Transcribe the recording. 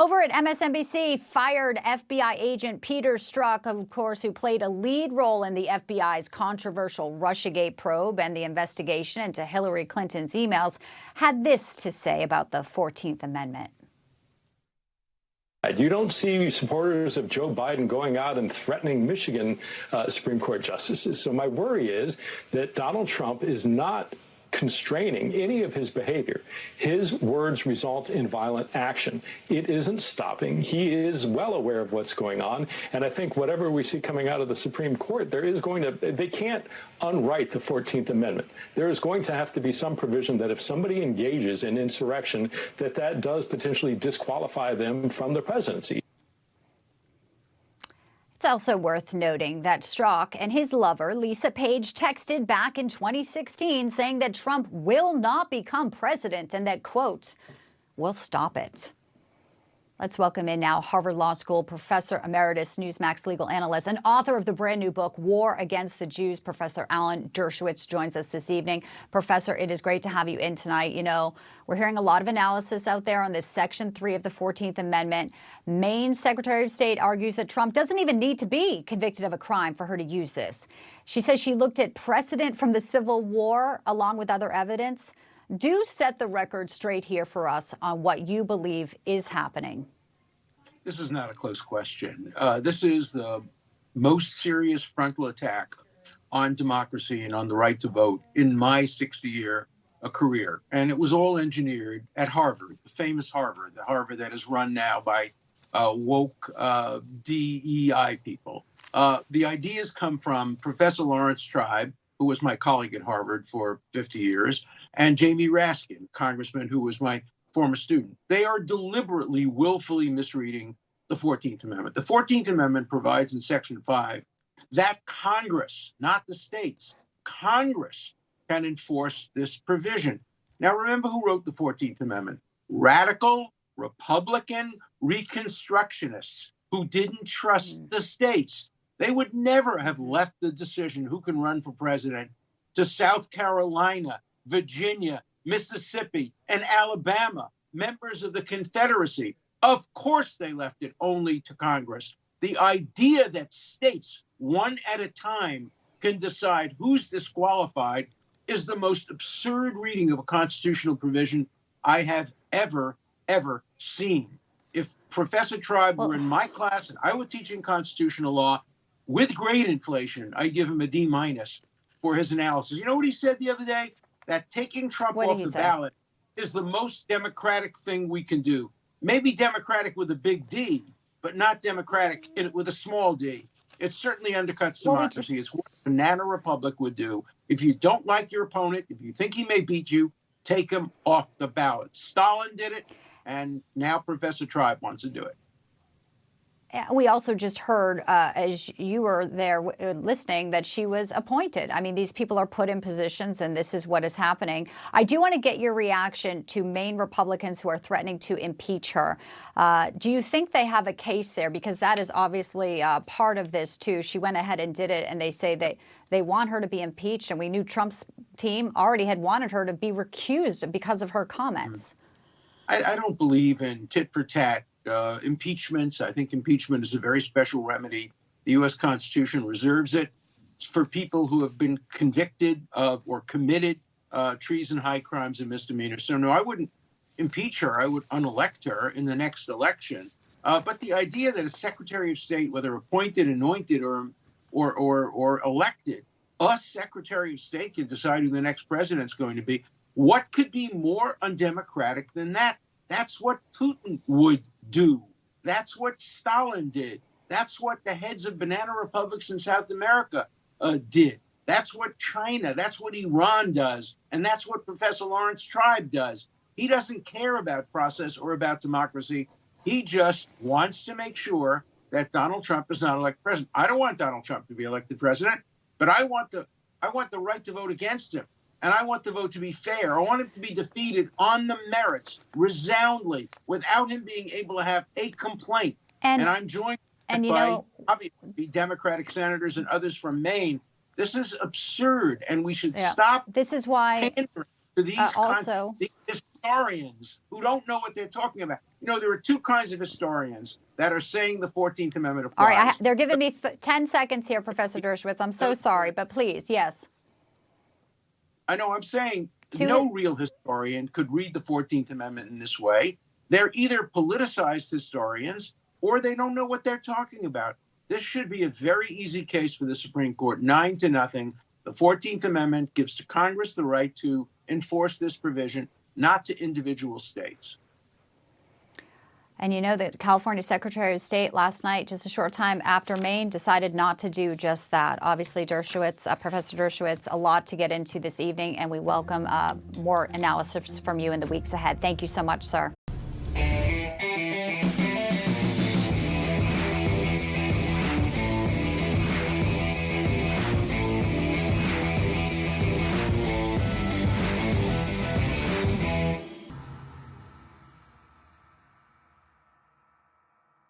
Over at MSNBC, fired FBI agent Peter Strzok, of course, who played a lead role in the FBI's controversial Russiagate probe and the investigation into Hillary Clinton's emails, had this to say about the 14th Amendment. You don't see supporters of Joe Biden going out and threatening Michigan Supreme Court justices. So my worry is that Donald Trump is not constraining any of his behavior. His words result in violent action. It isn't stopping. He is well aware of what's going on. And I think whatever we see coming out of the Supreme Court, they can't unwrite the 14th Amendment. There is going to have to be some provision that if somebody engages in insurrection, that does potentially disqualify them from the presidency. It's also worth noting that Strzok and his lover, Lisa Page, texted back in 2016 saying that Trump will not become president and that, quote, "we'll stop it." Let's welcome in now Harvard Law School professor emeritus, Newsmax legal analyst, and author of the brand new book, War Against the Jews, Professor Alan Dershowitz joins us this evening. Professor, it is great to have you in tonight. You know, we're hearing a lot of analysis out there on this Section 3 of the 14th Amendment. Maine's Secretary of State argues that Trump doesn't even need to be convicted of a crime for her to use this. She says she looked at precedent from the Civil War along with other evidence. Do set the record straight here for us on what you believe is happening. This is not a close question. This is the most serious frontal attack on democracy and on the right to vote in my 60-year career. And it was all engineered at Harvard, the famous Harvard, the Harvard that is run now by woke DEI people. The ideas come from Professor Lawrence Tribe, who was my colleague at Harvard for 50 years, and Jamie Raskin, congressman who was my former student. They are deliberately, willfully misreading the 14th Amendment. The 14th Amendment provides in Section 5 that Congress, not the states, Congress can enforce this provision. Now, remember who wrote the 14th Amendment? Radical, Republican, Reconstructionists who didn't trust the states. They would never have left the decision who can run for president to South Carolina, Virginia, Mississippi, and Alabama, members of the Confederacy. Of course they left it only to Congress. The idea that states, one at a time, can decide who's disqualified is the most absurd reading of a constitutional provision I have ever seen. If Professor Tribe were in my class and I were teaching constitutional law, with grade inflation, I give him a D- for his analysis. You know what he said the other day? That taking Trump off the ballot is the most democratic thing we can do. Maybe democratic with a big D, but not democratic with a small d. It certainly undercuts democracy. It's what a banana republic would do. If you don't like your opponent, if you think he may beat you, take him off the ballot. Stalin did it, and now Professor Tribe wants to do it. We also just heard, as you were there listening, that she was appointed. I mean, these people are put in positions, and this is what is happening. I do want to get your reaction to Maine Republicans who are threatening to impeach her. Do you think they have a case there? Because that is obviously part of this, too. She went ahead and did it, and they say they want her to be impeached. And we knew Trump's team already had wanted her to be recused because of her comments. I don't believe in tit for tat. Impeachments. I think impeachment is a very special remedy. The U.S. Constitution reserves it for people who have been convicted of or committed treason, high crimes, and misdemeanors. So no, I wouldn't impeach her. I would unelect her in the next election. But the idea that a Secretary of State, whether appointed, anointed, or elected, a Secretary of State can decide who the next president's going to be. What could be more undemocratic than that? That's what Putin would do. That's what Stalin did. That's what the heads of banana republics in South America did. That's what China, that's what Iran does. And that's what Professor Lawrence Tribe does. He doesn't care about process or about democracy. He just wants to make sure that Donald Trump is not elected president. I don't want Donald Trump to be elected president, but I want the right to vote against him. And I want the vote to be fair. I want him to be defeated on the merits, resoundly, without him being able to have a complaint. And I'm joined by obviously Democratic senators and others from Maine. This is absurd, and we should stop. This is why to these also this historians who don't know what they're talking about. You know, there are two kinds of historians that are saying the 14th Amendment applies. All right, they're giving me 10 seconds here, Professor Dershowitz. I'm so sorry, but please, yes. I know, I'm saying no real historian could read the 14th Amendment in this way. They're either politicized historians or they don't know what they're talking about. This should be a very easy case for the Supreme Court, 9-0. The 14th Amendment gives to Congress the right to enforce this provision, not to individual states. And you know that California Secretary of State last night, just a short time after Maine, decided not to do just that. Obviously, Dershowitz, Professor Dershowitz, a lot to get into this evening, and we welcome more analysis from you in the weeks ahead. Thank you so much, sir.